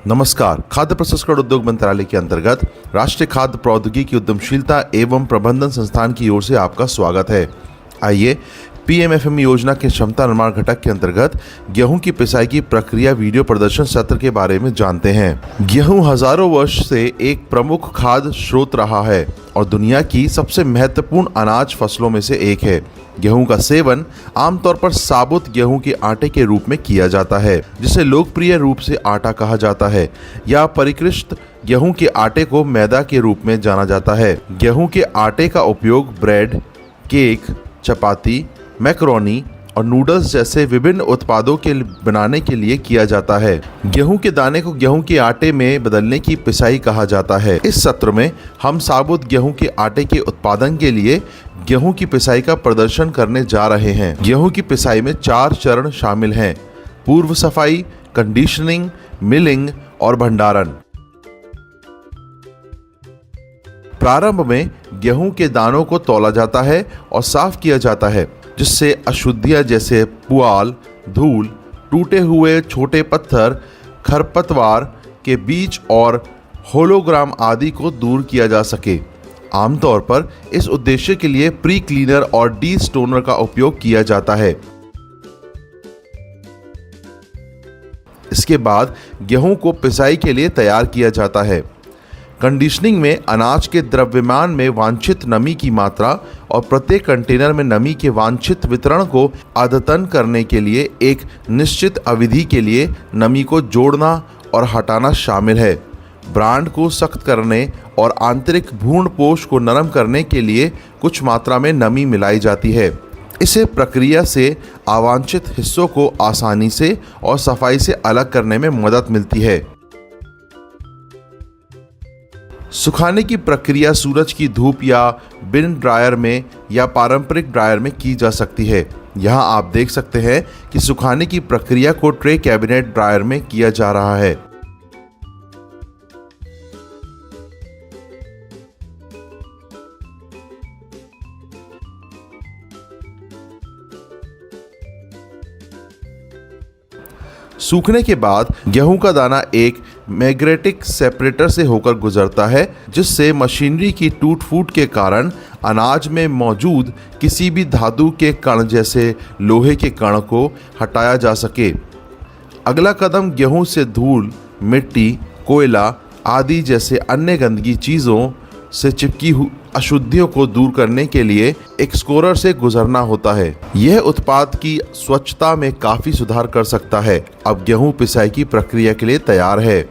नमस्कार। खाद्य प्रसंस्करण उद्योग मंत्रालय के अंतर्गत राष्ट्रीय खाद्य प्रौद्योगिकी उद्यमशीलता एवं प्रबंधन संस्थान की ओर से आपका स्वागत है। आइए पीएमएफएमई योजना के क्षमता निर्माण घटक के अंतर्गत गेहूं की पिसाई की प्रक्रिया वीडियो प्रदर्शन सत्र के बारे में जानते हैं। गेहूं हजारों वर्ष से एक प्रमुख खाद्य स्रोत रहा है और दुनिया की सबसे महत्वपूर्ण अनाज फसलों में से एक है। गेहूं का सेवन आमतौर पर साबुत गेहूं के आटे के रूप में किया जाता है, जिसे लोकप्रिय रूप से आटा कहा जाता है, या परिष्कृत गेहूं के आटे को मैदा के रूप में जाना जाता है। गेहूं के आटे का उपयोग ब्रेड, केक, चपाती, मैकरोनी और नूडल्स जैसे विभिन्न उत्पादों के बनाने के लिए किया जाता है। गेहूं के दाने को गेहूं के आटे में बदलने की पिसाई कहा जाता है। इस सत्र में हम साबुत गेहूं के आटे के उत्पादन के लिए गेहूं की पिसाई का प्रदर्शन करने जा रहे हैं। गेहूं की पिसाई में 4 चरण शामिल हैं: पूर्व सफाई, कंडीशनिंग, मिलिंग और भंडारण। प्रारंभ में गेहूं के दानों को तौला जाता है और साफ किया जाता है, जिससे अशुद्धियां जैसे पुआल, धूल, टूटे हुए छोटे पत्थर, खरपतवार के बीज और होलोग्राम आदि को दूर किया जा सके। आमतौर पर इस उद्देश्य के लिए प्री क्लीनर और डी स्टोनर का उपयोग किया जाता है। इसके बाद गेहूं को पिसाई के लिए तैयार किया जाता है। कंडीशनिंग में अनाज के द्रव्यमान में वांछित नमी की मात्रा और प्रत्येक कंटेनर में नमी के वांछित वितरण को अद्यतन करने के लिए एक निश्चित अवधि के लिए नमी को जोड़ना और हटाना शामिल है। ब्रांड को सख्त करने और आंतरिक भ्रूणपोष को नरम करने के लिए कुछ मात्रा में नमी मिलाई जाती है। इसे प्रक्रिया से अवांछित हिस्सों को आसानी से और सफाई से अलग करने में मदद मिलती है। सुखाने की प्रक्रिया सूरज की धूप या बिन ड्रायर में या पारंपरिक ड्रायर में की जा सकती है। यहाँ आप देख सकते हैं कि सुखाने की प्रक्रिया को ट्रे कैबिनेट ड्रायर में किया जा रहा है। सूखने के बाद गेहूं का दाना एक मैग्नेटिक सेपरेटर से होकर गुजरता है, जिससे मशीनरी की टूट फूट के कारण अनाज में मौजूद किसी भी धातु के कण जैसे लोहे के कण को हटाया जा सके। अगला कदम गेहूं से धूल, मिट्टी, कोयला आदि जैसे अन्य गंदगी चीज़ों से चिपकी हुई अशुद्धियों को दूर करने के लिए एक स्कोरर से गुजरना होता है। यह उत्पाद की स्वच्छता में काफी सुधार कर सकता है। अब गेहूं पिसाई की प्रक्रिया के लिए तैयार है।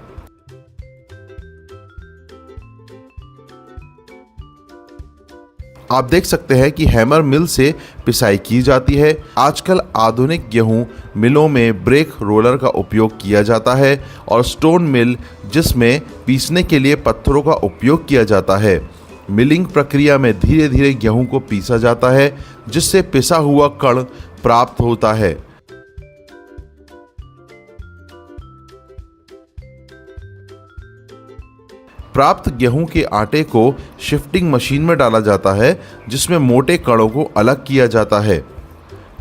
आप देख सकते हैं कि हैमर मिल से पिसाई की जाती है। आजकल आधुनिक गेहूं मिलों में ब्रेक रोलर का उपयोग किया जाता है और स्टोन मिल, जिसमें पीसने के लिए पत्थरों का उपयोग किया जाता है। मिलिंग प्रक्रिया में धीरे धीरे गेहूं को पीसा जाता है, जिससे पिसा हुआ कण प्राप्त होता है। प्राप्त गेहूं के आटे को शिफ्टिंग मशीन में डाला जाता है, जिसमें मोटे कणों को अलग किया जाता है।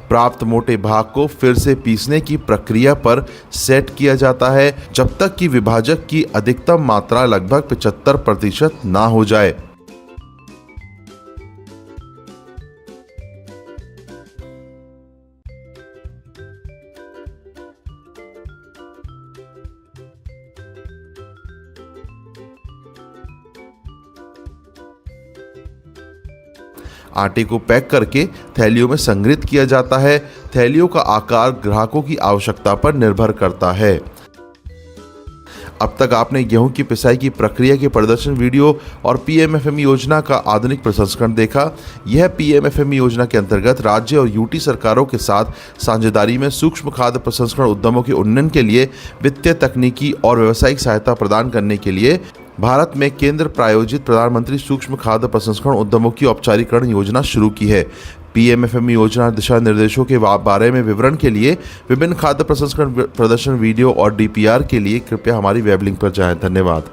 प्राप्त मोटे भाग को फिर से पीसने की प्रक्रिया पर सेट किया जाता है, जब तक कि विभाजक की अधिकतम मात्रा लगभग 75% ना हो जाए। आटे को पैक करके थैलियों में संग्रहित किया जाता है। थैलियों का आकार ग्राहकों की आवश्यकता पर निर्भर करता है। अब तक आपने गेहूं की पिसाई की प्रक्रिया के प्रदर्शन वीडियो और पीएमएफएमई योजना का आधुनिक प्रसंस्करण देखा। यह पीएमएफएमई योजना के अंतर्गत राज्य और यूटी सरकारों के साथ साझेदारी में सूक्ष्म खाद्य प्रसंस्करण उद्यमों के उन्नयन के लिए वित्तीय, तकनीकी और व्यावसायिक सहायता प्रदान करने के लिए भारत में केंद्र प्रायोजित प्रधानमंत्री सूक्ष्म खाद्य प्रसंस्करण उद्यमों की औपचारिकरण योजना शुरू की है। पीएमएफएमई योजना दिशा निर्देशों के बारे में विवरण के लिए विभिन्न खाद्य प्रसंस्करण प्रदर्शन वीडियो और डीपीआर के लिए कृपया हमारी वेब लिंक पर जाएं। धन्यवाद।